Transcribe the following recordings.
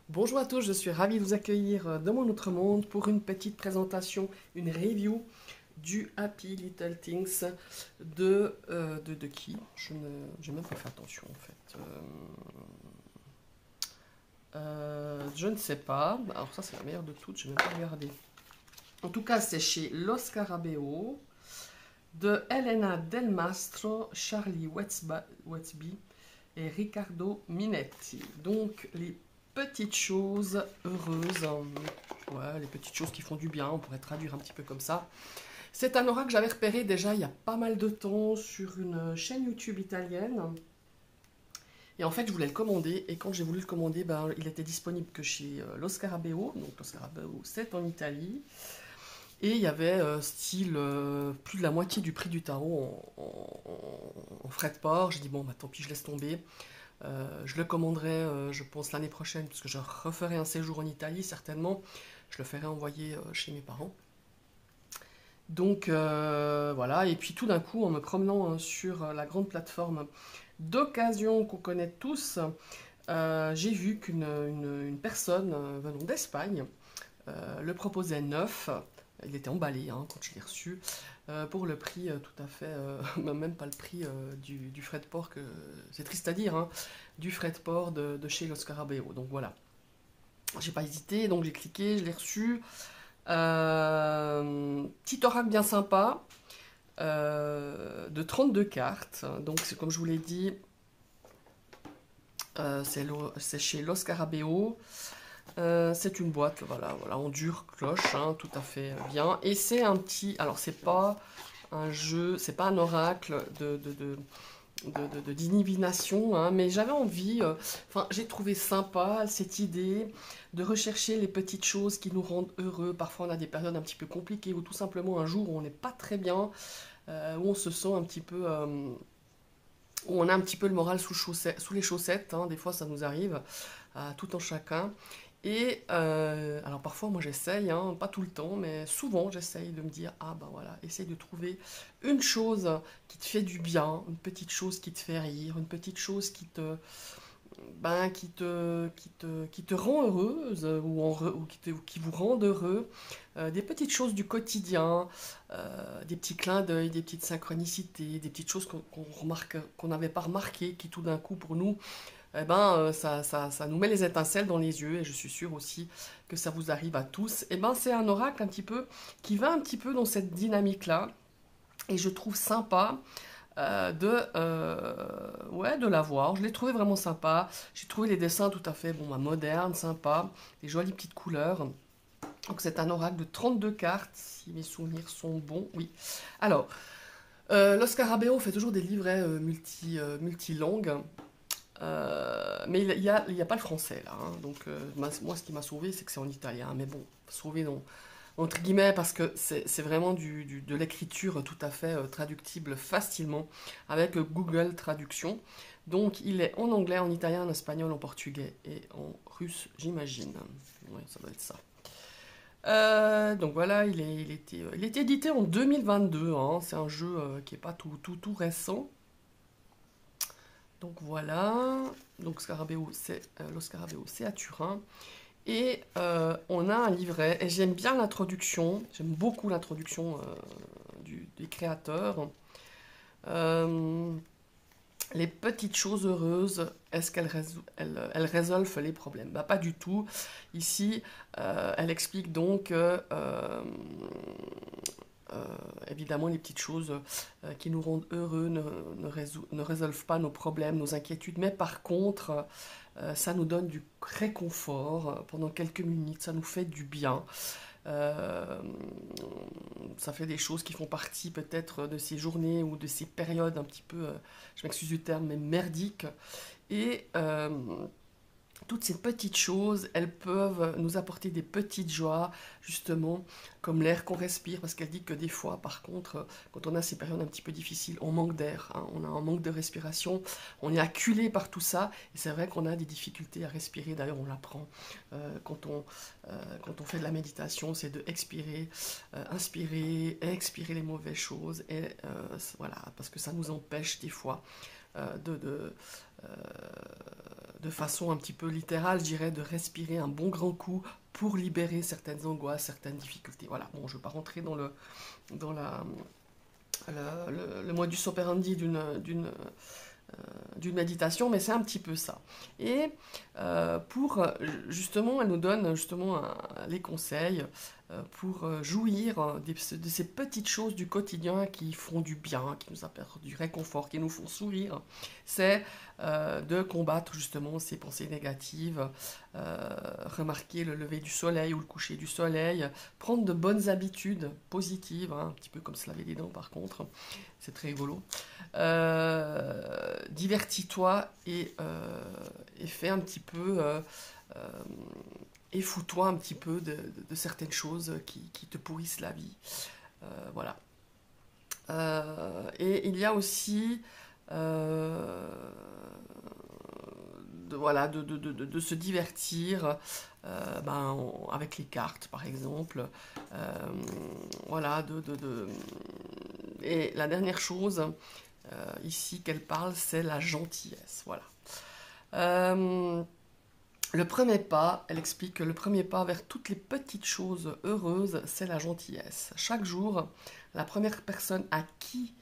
Bonjour à tous, je suis ravie de vous accueillir dans mon autre monde pour une petite présentation, une review du Happy Little Things de qui? J'ai même pas fait attention en fait. Je ne sais pas. Alors ça c'est la meilleure de toutes, je vais même pas regarder. En tout cas c'est chez Lo Scarabeo de Elena Del Mastro, Charlie Wetsby et Riccardo Minetti. Donc les petites choses heureuses, ouais, les petites choses qui font du bien, on pourrait traduire un petit peu comme ça. C'est un aura que j'avais repéré déjà il y a pas mal de temps sur une chaîne YouTube italienne. Et en fait, je voulais le commander. Et quand j'ai voulu le commander, ben, il était disponible que chez Lo Scarabeo. Donc Lo Scarabeo, c'est en Italie. Et il y avait style plus de la moitié du prix du tarot en frais de port. J'ai dit, bon, bah, tant pis, je laisse tomber. Je le commanderai, je pense, l'année prochaine, puisque je referai un séjour en Italie, certainement. Je le ferai envoyer chez mes parents. Donc voilà, et puis tout d'un coup, en me promenant sur la grande plateforme d'occasion qu'on connaît tous, j'ai vu qu'une personne venant d'Espagne le proposait neuf. Il était emballé hein, quand je l'ai reçu, pour le prix tout à fait, même pas le prix du frais de port, c'est triste à dire, hein, du frais de port de chez Lo Scarabeo. Donc voilà, j'ai pas hésité, donc j'ai cliqué, je l'ai reçu. Petit oracle bien sympa, de 32 cartes. Donc c'est comme je vous l'ai dit, c'est chez Lo Scarabeo. C'est une boîte, voilà, en dur cloche, hein, tout à fait bien. Et c'est un petit, alors c'est pas un jeu, c'est pas un oracle de divination, hein, mais j'avais envie, enfin j'ai trouvé sympa cette idée de rechercher les petites choses qui nous rendent heureux. Parfois on a des périodes un petit peu compliquées ou tout simplement un jour où on n'est pas très bien, où on se sent un petit peu, où on a un petit peu le moral sous les chaussettes, hein, des fois ça nous arrive, à tout en chacun. Et alors parfois moi j'essaye, hein, pas tout le temps, mais souvent j'essaye de me dire, ah ben voilà, essaye de trouver une chose qui te fait du bien, une petite chose qui te fait rire, une petite chose qui te rend heureuse ou qui vous rend heureux. Des petites choses du quotidien, des petits clins d'œil, des petites synchronicités, des petites choses qu'on remarque, qu'on n'avait pas remarquées, qui tout d'un coup pour nous eh ben, ça nous met les étincelles dans les yeux et je suis sûre aussi que ça vous arrive à tous. Eh ben, c'est un oracle un petit peu qui va un petit peu dans cette dynamique-là et je trouve sympa ouais, de l'avoir. Je l'ai trouvé vraiment sympa. J'ai trouvé les dessins tout à fait bon, bah, modernes, sympas, des jolies petites couleurs. Donc c'est un oracle de 32 cartes, si mes souvenirs sont bons, oui. Alors, Lo Scarabeo fait toujours des livrets multilangues. Mais il y a pas le français là, hein. Donc moi ce qui m'a sauvé c'est que c'est en italien. Mais bon, sauvé non, entre guillemets parce que c'est vraiment de l'écriture tout à fait traductible facilement avec Google Traduction. Donc il est en anglais, en italien, en espagnol, en portugais et en russe j'imagine. Ouais, ça doit être ça. Donc voilà, il était édité en 2022, hein. C'est un jeu qui est pas tout récent. Donc voilà, donc Lo Scarabeo, c'est à Turin. Et on a un livret, et j'aime bien l'introduction, j'aime beaucoup l'introduction des créateurs. Euh, les petites choses heureuses, est-ce elles résolvent les problèmes? Bah, pas du tout. Ici, elle explique donc que euh, évidemment, les petites choses qui nous rendent heureux ne résolvent pas nos problèmes, nos inquiétudes, mais par contre, ça nous donne du réconfort pendant quelques minutes, ça nous fait du bien. Euh, Ça fait des choses qui font partie peut-être de ces journées ou de ces périodes un petit peu, je m'excuse du terme, mais merdiques. Et toutes ces petites choses, elles peuvent nous apporter des petites joies, justement, comme l'air qu'on respire, parce qu'elle dit que des fois, par contre, quand on a ces périodes un petit peu difficiles, on manque d'air, hein, on a un manque de respiration, on est acculé par tout ça, et c'est vrai qu'on a des difficultés à respirer, d'ailleurs on l'apprend quand on fait de la méditation, c'est de expirer, inspirer, expirer les mauvaises choses, et voilà, parce que ça nous empêche des fois de de façon un petit peu littérale, je dirais, de respirer un bon grand coup pour libérer certaines angoisses, certaines difficultés. Voilà, bon, je ne vais pas rentrer dans le modus operandi d'une méditation, mais c'est un petit peu ça. Et pour, justement, elle nous donne justement les conseils pour jouir de ces petites choses du quotidien qui font du bien, qui nous apportent du réconfort, qui nous font sourire. C'est de combattre justement ces pensées négatives, remarquer le lever du soleil ou le coucher du soleil, prendre de bonnes habitudes positives, hein, un petit peu comme se laver les dents par contre, c'est très rigolo. Divertis-toi et fais un petit peu, et fous-toi un petit peu de certaines choses qui te pourrissent la vie. Voilà. Et il y a aussi voilà, de se divertir avec les cartes par exemple. Voilà, et la dernière chose ici qu'elle parle, c'est la gentillesse. Voilà. Le premier pas, elle explique que le premier pas vers toutes les petites choses heureuses, c'est la gentillesse. Chaque jour, la première personne à qui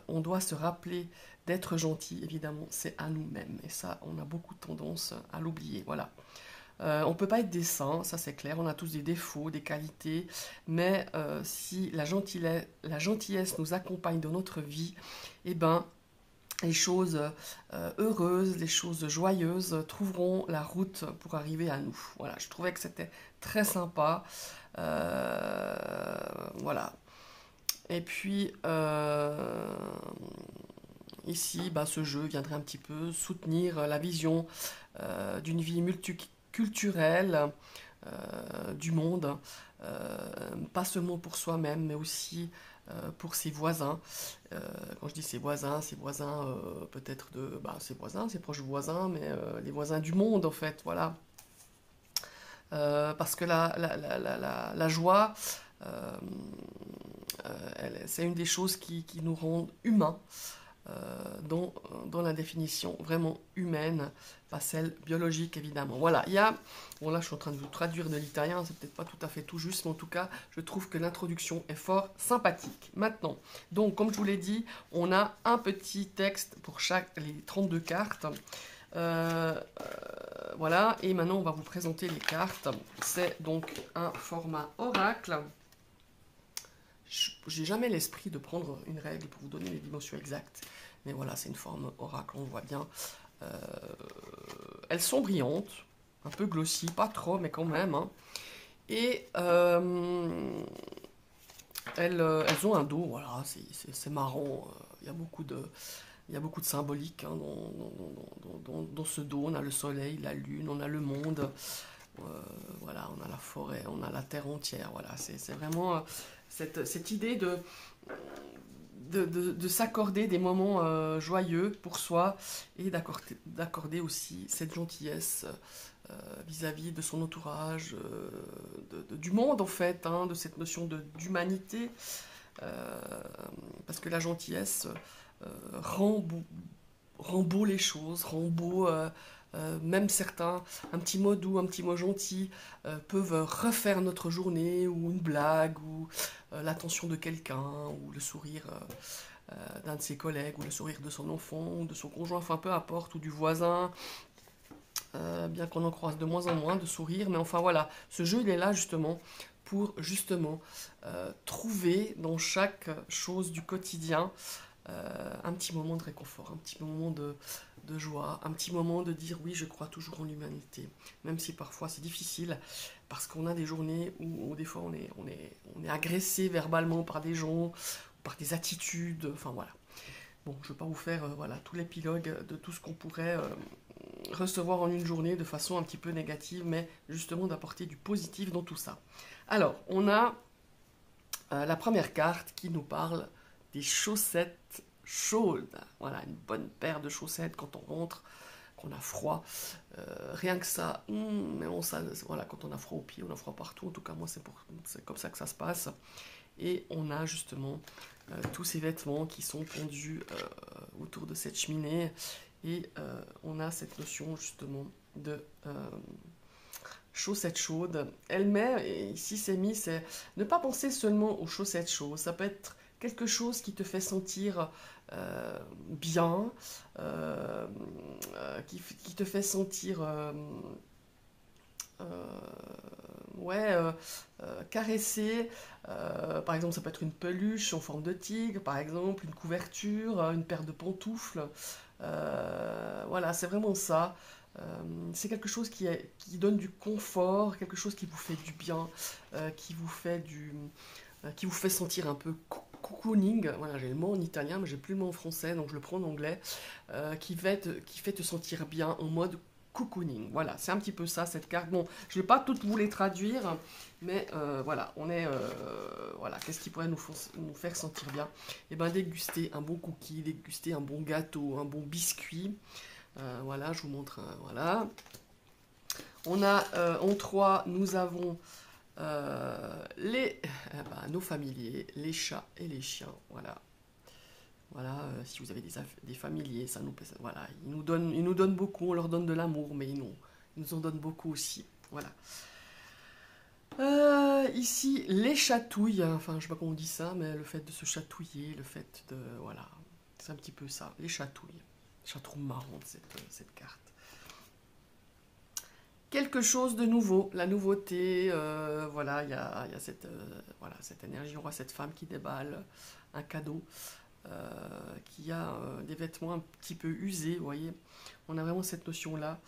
on doit se rappeler d'être gentil, évidemment, c'est à nous-mêmes. Et ça, on a beaucoup de tendance à l'oublier. Voilà. On ne peut pas être des saints, ça c'est clair, on a tous des défauts, des qualités, mais si la gentillesse nous accompagne dans notre vie, eh ben, les choses heureuses, les choses joyeuses trouveront la route pour arriver à nous. Voilà, je trouvais que c'était très sympa. Voilà. Et puis, ici, ce jeu viendrait un petit peu soutenir la vision d'une vie multiculturelle du monde, pas seulement pour soi-même, mais aussi pour ses voisins. Quand je dis ses voisins peut-être ses voisins, ses proches voisins, mais les voisins du monde en fait, voilà. Parce que la joie, c'est une des choses qui nous rend humains. Dans la définition vraiment humaine, pas celle biologique évidemment. Voilà, il y a, bon là je suis en train de vous traduire de l'italien, c'est peut-être pas tout à fait tout juste, mais en tout cas je trouve que l'introduction est fort sympathique. Maintenant, donc comme je vous l'ai dit, on a un petit texte pour les 32 cartes. Voilà, et maintenant on va vous présenter les cartes. C'est donc un format oracle. J'ai jamais l'esprit de prendre une règle pour vous donner les dimensions exactes. Mais voilà, c'est une forme oracle, on le voit bien. Elles sont brillantes, un peu glossy, pas trop, mais quand même. Hein. Et elles ont un dos, voilà, c'est marrant. Il y a beaucoup de symbolique hein, dans ce dos. On a le soleil, la lune, on a le monde. Voilà, on a la forêt, on a la terre entière. Voilà, c'est vraiment cette idée de s'accorder des moments joyeux pour soi et d'accorder aussi cette gentillesse vis-à-vis de son entourage, du monde en fait, hein, de cette notion d'humanité, parce que la gentillesse rend beau les choses, rend beau même certains, un petit mot doux, un petit mot gentil peuvent refaire notre journée, ou une blague, ou l'attention de quelqu'un, ou le sourire d'un de ses collègues, ou le sourire de son enfant, ou de son conjoint, enfin peu importe, ou du voisin, bien qu'on en croise de moins en moins de sourires, mais enfin voilà, ce jeu il est là justement pour justement trouver dans chaque chose du quotidien un petit moment de réconfort, un petit moment de joie, un petit moment de dire oui, je crois toujours en l'humanité, même si parfois c'est difficile, parce qu'on a des journées où des fois on est agressé verbalement par des gens, par des attitudes, enfin voilà. Bon, je ne vais pas vous faire voilà, tout l'épilogue de tout ce qu'on pourrait recevoir en une journée de façon un petit peu négative, mais justement d'apporter du positif dans tout ça. Alors, on a la première carte qui nous parle des chaussettes chaudes. Voilà, une bonne paire de chaussettes quand on rentre, qu'on a froid. Rien que ça, mais voilà, quand on a froid aux pieds, on a froid partout. En tout cas, moi, c'est comme ça que ça se passe. Et on a justement tous ces vêtements qui sont pendus autour de cette cheminée. Et on a cette notion justement de chaussettes chaudes. Elle met, et ici c'est mis, c'est ne pas penser seulement aux chaussettes chaudes. Ça peut être quelque chose qui te fait sentir bien, qui te fait sentir ouais, caressé. Par exemple, ça peut être une peluche en forme de tigre, par exemple, une couverture, une paire de pantoufles. Voilà, c'est vraiment ça. C'est quelque chose qui donne du confort, quelque chose qui vous fait du bien, qui vous fait sentir un peu cocooning. Voilà, j'ai le mot en italien, mais j'ai plus le mot en français, donc je le prends en anglais. Qui fait te sentir bien en mode cocooning. Voilà, c'est un petit peu ça cette carte. Bon, je ne vais pas toutes vous les traduire, mais voilà, voilà, qu'est-ce qui pourrait nous faire sentir bien? Eh bien, déguster un bon cookie, déguster un bon gâteau, un bon biscuit. Voilà, je vous montre. Voilà. On a en 3, nous avons nos familiers, les chats et les chiens. Voilà. Voilà, si vous avez des familiers, voilà, ils nous donnent beaucoup, on leur donne de l'amour, mais ils nous en donnent beaucoup aussi. Voilà. Ici, les chatouilles, enfin, je sais pas comment on dit ça, mais le fait de se chatouiller, le fait de, voilà, c'est un petit peu ça, les chatouilles. Je la trouve marrante cette carte. Quelque chose de nouveau, la nouveauté, voilà, il y a voilà, cette énergie, on voit cette femme qui déballe un cadeau. Qui a des vêtements un petit peu usés, vous voyez. On a vraiment cette notion-là.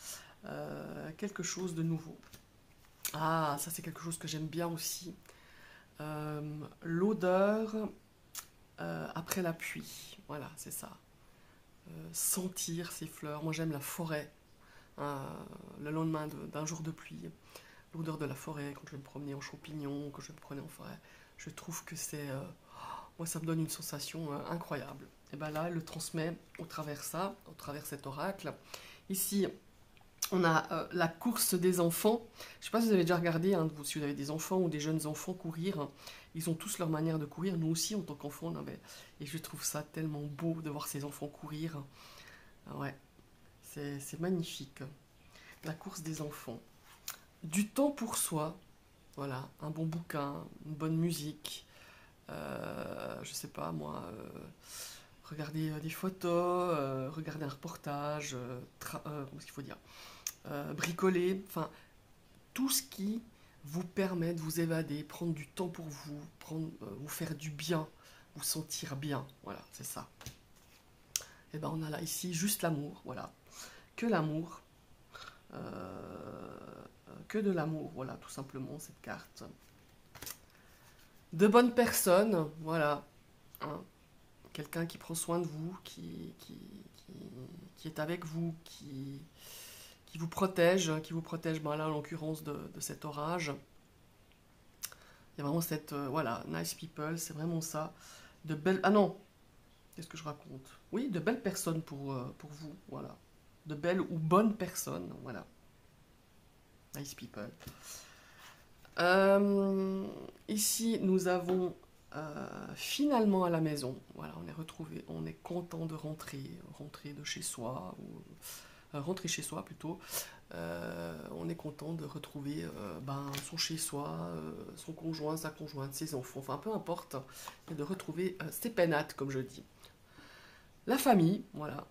Quelque chose de nouveau. Ah, ça c'est quelque chose que j'aime bien aussi. L'odeur après la pluie. Voilà, c'est ça. Sentir ces fleurs. Moi j'aime la forêt. Le lendemain d'un jour de pluie. L'odeur de la forêt, quand je vais me promener en champignon, quand je vais me promener en forêt. Je trouve que c'est... moi, ça me donne une sensation incroyable. Et bien là, elle le transmet au travers au travers cet oracle. Ici, on a la course des enfants. Je ne sais pas si vous avez déjà regardé, hein, si vous avez des enfants ou des jeunes enfants courir. Ils ont tous leur manière de courir. Nous aussi, en tant qu'enfants, et je trouve ça tellement beau de voir ces enfants courir. Ouais, c'est magnifique. La course des enfants. Du temps pour soi. Voilà, un bon bouquin, une bonne musique. Je sais pas moi, regarder des photos, regarder un reportage, comment est-ce qu'il faut dire, bricoler, enfin tout ce qui vous permet de vous évader, prendre du temps pour vous, vous faire du bien, vous sentir bien, voilà, c'est ça. Et ben on a là ici juste l'amour, voilà, que l'amour, que de l'amour, voilà, tout simplement cette carte. De bonnes personnes, voilà. Hein. Quelqu'un qui prend soin de vous, qui est avec vous, qui vous protège, ben là en l'occurrence de cet orage. Il y a vraiment cette, voilà, nice people, c'est vraiment ça. De belles, ah non, qu'est-ce que je raconte? Oui, de belles personnes pour vous, voilà. De belles ou bonnes personnes, voilà. Nice people. Ici, nous avons finalement à la maison. Voilà, on est retrouvé, on est content de rentrer de chez soi, ou rentrer chez soi plutôt. On est content de retrouver son chez soi, son conjoint, sa conjointe, ses enfants, enfin peu importe, et de retrouver ses pénates, comme je dis. La famille, voilà.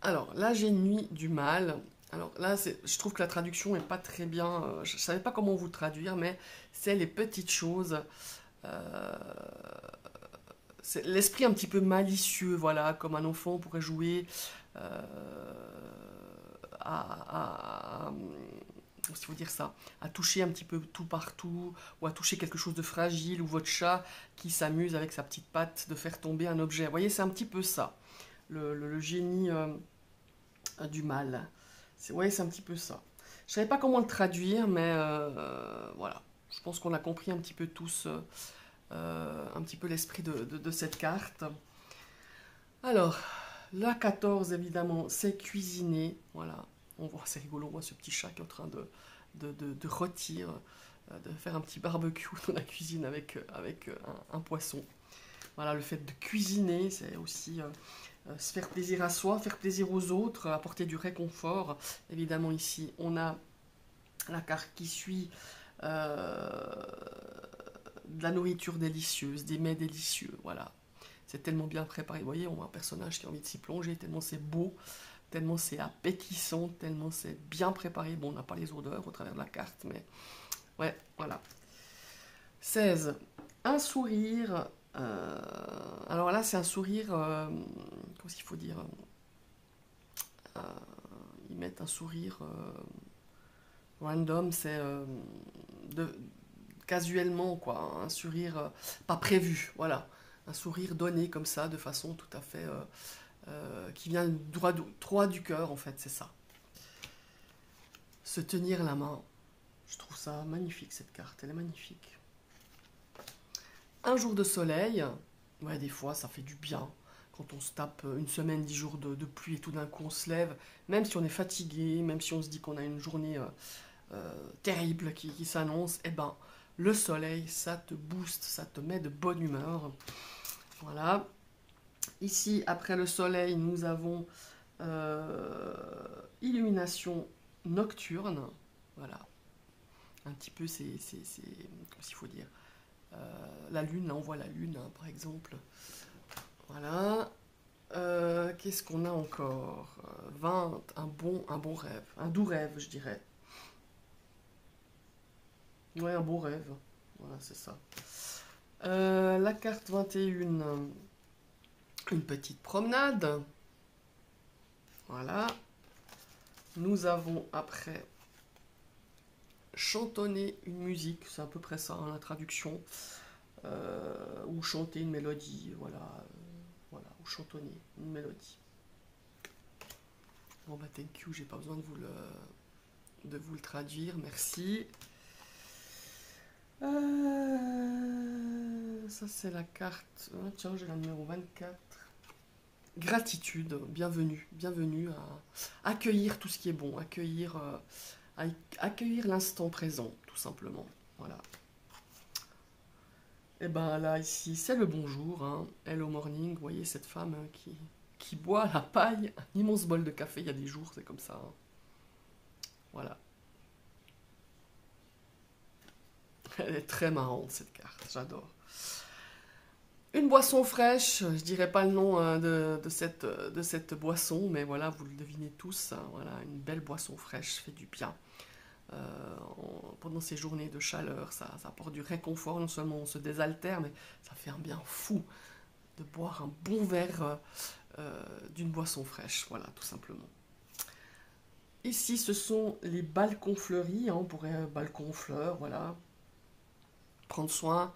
Alors, la génie du mal. Alors là, je trouve que la traduction n'est pas très bien. Je ne savais pas comment vous traduire, mais c'est les petites choses. euh, c'est l'esprit un petit peu malicieux, voilà, comme un enfant pourrait jouer euh, comment il faut dire ça, à toucher un petit peu tout partout, ou à toucher quelque chose de fragile, ou votre chat qui s'amuse avec sa petite patte de faire tomber un objet. Vous voyez, c'est un petit peu ça, le génie du mal. Ouais, c'est un petit peu ça. Je savais pas comment le traduire, mais voilà. Je pense qu'on a compris un petit peu tous, un petit peu l'esprit de cette carte. Alors, la 14, évidemment, c'est cuisiner. Voilà. On voit, c'est rigolo, on voit ce petit chat qui est en train de rôtir, de faire un petit barbecue dans la cuisine avec un poisson. Voilà, le fait de cuisiner, c'est aussi se faire plaisir à soi, faire plaisir aux autres, apporter du réconfort. Évidemment, ici, on a la carte qui suit de la nourriture délicieuse, des mets délicieux, voilà. C'est tellement bien préparé. Vous voyez, on voit un personnage qui a envie de s'y plonger, tellement c'est beau, tellement c'est appétissant, tellement c'est bien préparé. Bon, on n'a pas les odeurs au travers de la carte, mais ouais, voilà. 16. Un sourire. Alors là, c'est un sourire. Qu'est-ce qu'il faut dire? Ils mettent un sourire random, c'est casuellement, quoi. Un sourire pas prévu, voilà. Un sourire donné comme ça, de façon tout à fait. Qui vient droit du cœur, en fait, c'est ça. Se tenir la main. Je trouve ça magnifique, cette carte, elle est magnifique. Un jour de soleil, ouais, des fois, ça fait du bien. Quand on se tape une semaine, 10 jours de pluie et tout d'un coup on se lève, même si on est fatigué, même si on se dit qu'on a une journée terrible qui s'annonce, eh ben, le soleil, ça te booste, ça te met de bonne humeur. Voilà. Ici, après le soleil, nous avons illumination nocturne. Voilà. Un petit peu, c'est comment il faut dire, la lune, là on voit la lune, hein, par exemple. Voilà. Qu'est-ce qu'on a encore? 20, un bon rêve. Un doux rêve, je dirais. Ouais, un beau rêve. Voilà, c'est ça. La carte 21, une petite promenade. Voilà. Nous avons après chantonner une musique, c'est à peu près ça, hein, la traduction. Ou chanter une mélodie, voilà. Voilà, ou chantonner une mélodie. Bon bah thank you, j'ai pas besoin de vous le traduire, merci. Ça c'est la carte, tiens j'ai la numéro 24. Gratitude, bienvenue, bienvenue à accueillir tout ce qui est bon, accueillir l'instant présent, tout simplement, voilà. Et ben là, ici, c'est le bonjour, hein. Hello morning, vous voyez cette femme qui boit à la paille, un immense bol de café, il y a des jours, c'est comme ça, hein. Voilà. Elle est très marrante, cette carte, j'adore. Une boisson fraîche, je dirais pas le nom de cette boisson, mais voilà, vous le devinez tous, hein, voilà, une belle boisson fraîche fait du bien. Pendant ces journées de chaleur, ça apporte du réconfort, non seulement on se désaltère, mais ça fait un bien fou de boire un bon verre d'une boisson fraîche, voilà, tout simplement. Ici, ce sont les balcons fleuris, hein, on pourrait balcon fleurs, voilà. Prendre soin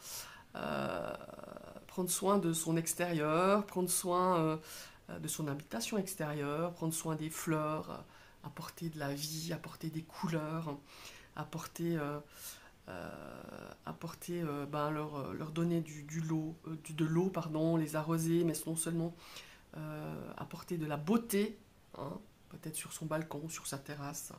de son extérieur, prendre soin de son habitation extérieure, prendre soin des fleurs, apporter de la vie, apporter des couleurs, apporter leur donner de l'eau, pardon, les arroser, mais non seulement apporter de la beauté, hein, peut-être sur son balcon, sur sa terrasse.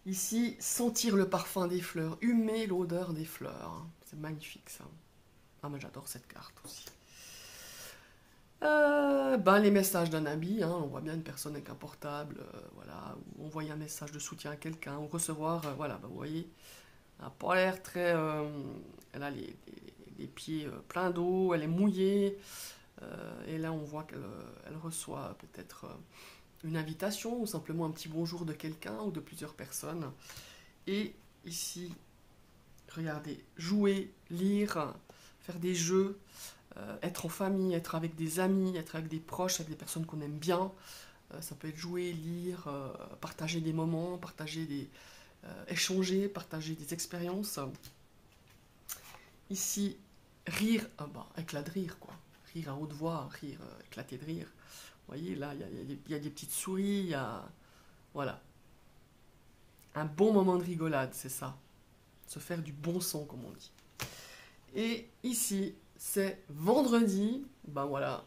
Ici, sentir le parfum des fleurs, humer l'odeur des fleurs. Hein. C'est magnifique ça. Ah, mais j'adore cette carte aussi. Les messages d'un ami, hein, on voit bien une personne avec un portable, voilà, ou envoyer un message de soutien à quelqu'un, ou recevoir, voilà, vous voyez, elle n'a pas l'air très... elle a les pieds pleins d'eau, elle est mouillée, et là on voit qu'elle reçoit peut-être une invitation, ou simplement un petit bonjour de quelqu'un, ou de plusieurs personnes. Et ici, regardez, jouer, lire, faire des jeux, être en famille, être avec des amis, être avec des proches, avec des personnes qu'on aime bien. Ça peut être jouer, lire, partager des moments, échanger, partager des expériences. Ici, rire, éclat de rire, quoi. Rire à haute voix, rire, éclater de rire. Vous voyez, là, il y a des petites souris, il y a... Voilà. Un bon moment de rigolade, c'est ça. Se faire du bon son, comme on dit. Et ici, c'est vendredi. Ben voilà,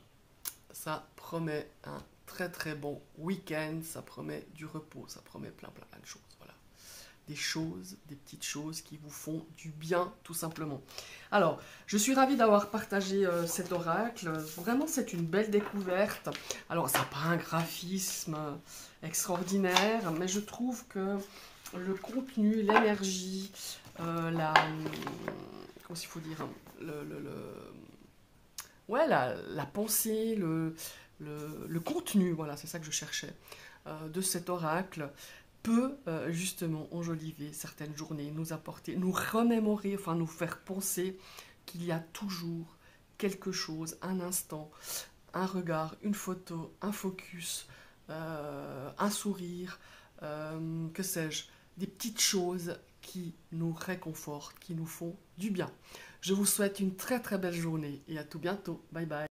ça promet un très très bon week-end. Ça promet du repos, ça promet plein de choses. Voilà. des choses, des petites choses qui vous font du bien, tout simplement. Alors, je suis ravie d'avoir partagé cet oracle. Vraiment, c'est une belle découverte. Alors, ça n'a pas un graphisme extraordinaire, mais je trouve que le contenu, l'énergie, comment il faut dire, ouais, la pensée, le contenu, voilà, c'est ça que je cherchais, de cet oracle peut justement enjoliver certaines journées, nous apporter, nous remémorer, enfin nous faire penser qu'il y a toujours quelque chose, un instant, un regard, une photo, un focus, un sourire, que sais-je, des petites choses qui nous réconfortent, qui nous font du bien. Je vous souhaite une très très belle journée et à tout bientôt. Bye bye.